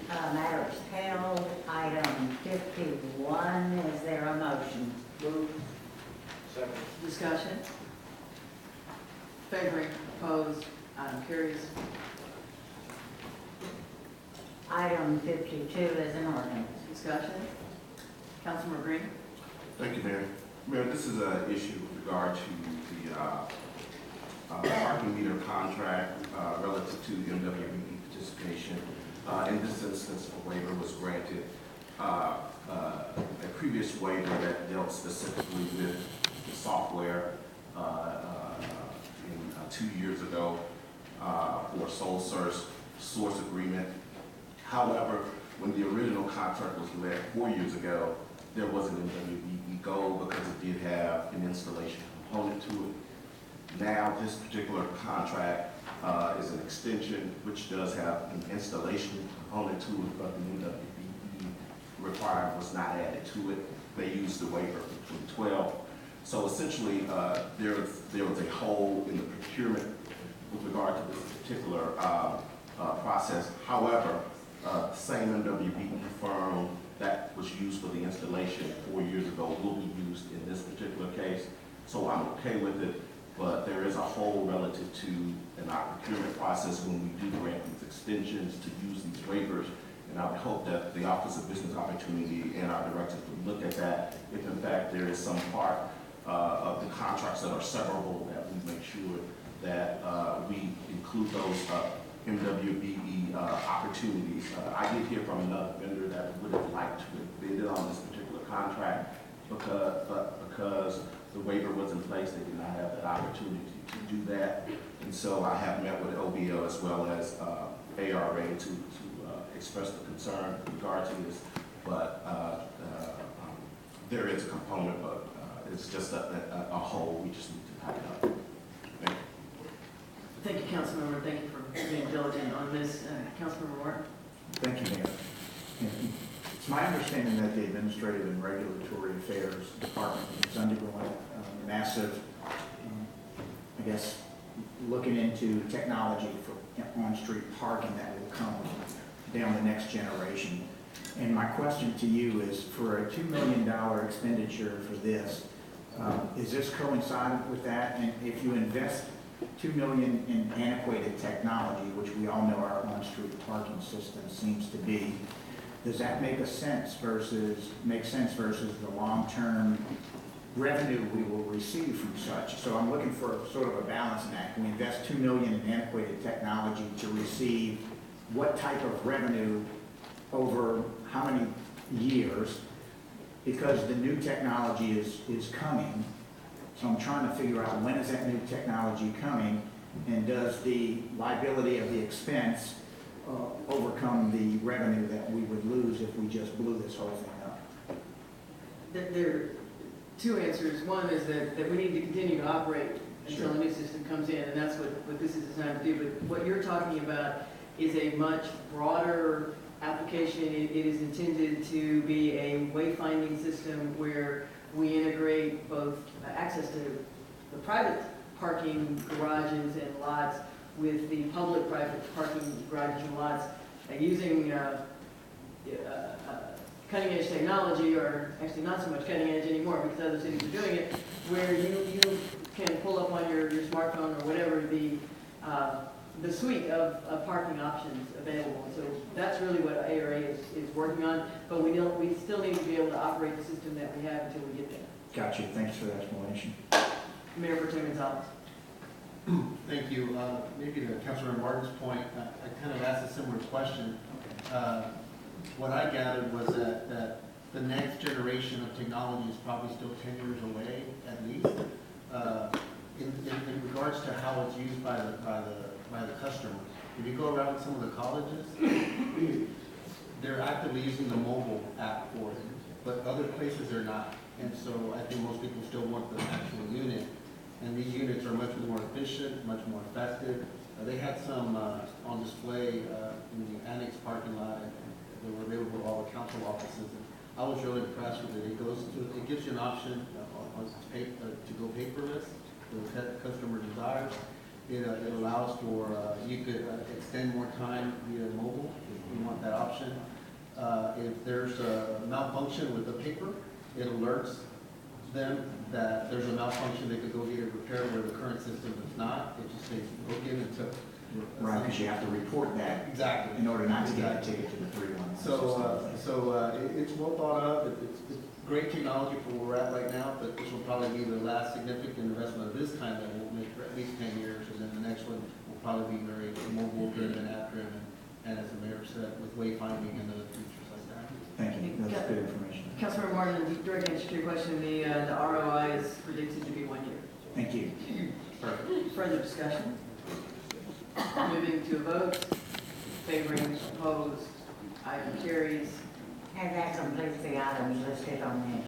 Matter is held. Item 51, is there a motion? Move. Second. Discussion. Favoring, opposed, item carries. Item 52 is an ordinance. Discussion. Councilmember Green. Thank you, Mayor. Mayor, this is an issue with regard to the parking meter contract relative to the MWBE participation. In this instance, a waiver was granted. A previous waiver that dealt specifically with the software 2 years ago for a sole source agreement. However, when the original contract was led 4 years ago, there was an MWBE goal because it did have an installation component to it. Now, this particular contract is an extension which does have an installation component to it, but the MWBE requirement was not added to it. They used the waiver from 2012. So essentially, there was a hole in the procurement with regard to this particular process. However, the same MWBE firm that was used for the installation 4 years ago will be used in this particular case. So I'm okay with it, but there is a hole relative to in our procurement process when we do grant these extensions to use these waivers. And I would hope that the Office of Business Opportunity and our directors would look at that if in fact there is some part of the contracts that are severable, that we make sure that we include those MWBE opportunities. I did hear from another vendor that would have liked to have bid on this particular contract because the waiver was in place, they did not have that opportunity to do that. And so I have met with OBO as well as ARA to express the concern with regard to this. But there is a component, but it's just a whole. We just need to tighten up. Thank you. Thank you, Councilmember. Thank you for being diligent on this. Councilmember Warren. Thank you, Mayor. It's my understanding that the Administrative and Regulatory Affairs Department is undergoing a massive, I guess, looking into technology for on-street parking that will come down the next generation. And my question to you is, for a $2 million expenditure for this, is this coincident with that? And if you invest $2 million in antiquated technology, which we all know our on-street parking system seems to be, does that make sense versus the long-term revenue we will receive from such? So I'm looking for sort of a balancing act. We invest $2 million in antiquated technology to receive what type of revenue over how many years, because the new technology is coming. So I'm trying to figure out, when is that new technology coming, and does the liability of the expense overcome the revenue that we would lose if we just blew this whole thing up? There are two answers. One is that we need to continue to operate until a new system comes in, and that's what this is designed to do. But what you're talking about is a much broader application. It is intended to be a wayfinding system where we integrate both access to the private parking garages and lots with the public-private parking garages and lots using cutting-edge technology, or actually not so much cutting-edge anymore because other cities are doing it, where you can pull up on your smartphone or whatever the suite of parking options available. So that's really what ARA is working on, but we still need to be able to operate the system that we have until we get there. Gotcha. Thanks for the explanation. Mayor Pro Tem Gonzalez. Thank you. Maybe to Councilor Martin's point, I kind of asked a similar question. What I gathered was that the next generation of technology is probably still 10 years away, at least. In regards to how it's used by the customer, if you go around some of the colleges, they're actively using the mobile app for it, but other places are not. And so I think most people still want the actual unit. And these units are much more efficient, much more effective. They had some on display in the annex parking lot, and they were available to all the council offices. And I was really impressed with it. It gives you an option to go paperless, the customer desires. It allows for, you could extend more time via mobile, if you want that option. If there's a malfunction with the paper, it alerts them that there's a malfunction, they could go get it repaired where the current system is not. It just says, go get it took. Right, because you have to report that Exactly. in order not to get a ticket to the 3-1. It's well thought of, it's great technology for where we're at right now, but this will probably be the last significant investment of this kind that we'll make for at least 10 years, and then the next one will probably be very mobile driven, app driven, and as the mayor said, with wayfinding and other features like that. Thank you, that's good information. Councilmember Martin, the direct answer to your question, the ROI is predicted to be 1 year. Thank you. Further discussion? Moving to a vote, favoring, opposed, item carries. And that completes the items listed on the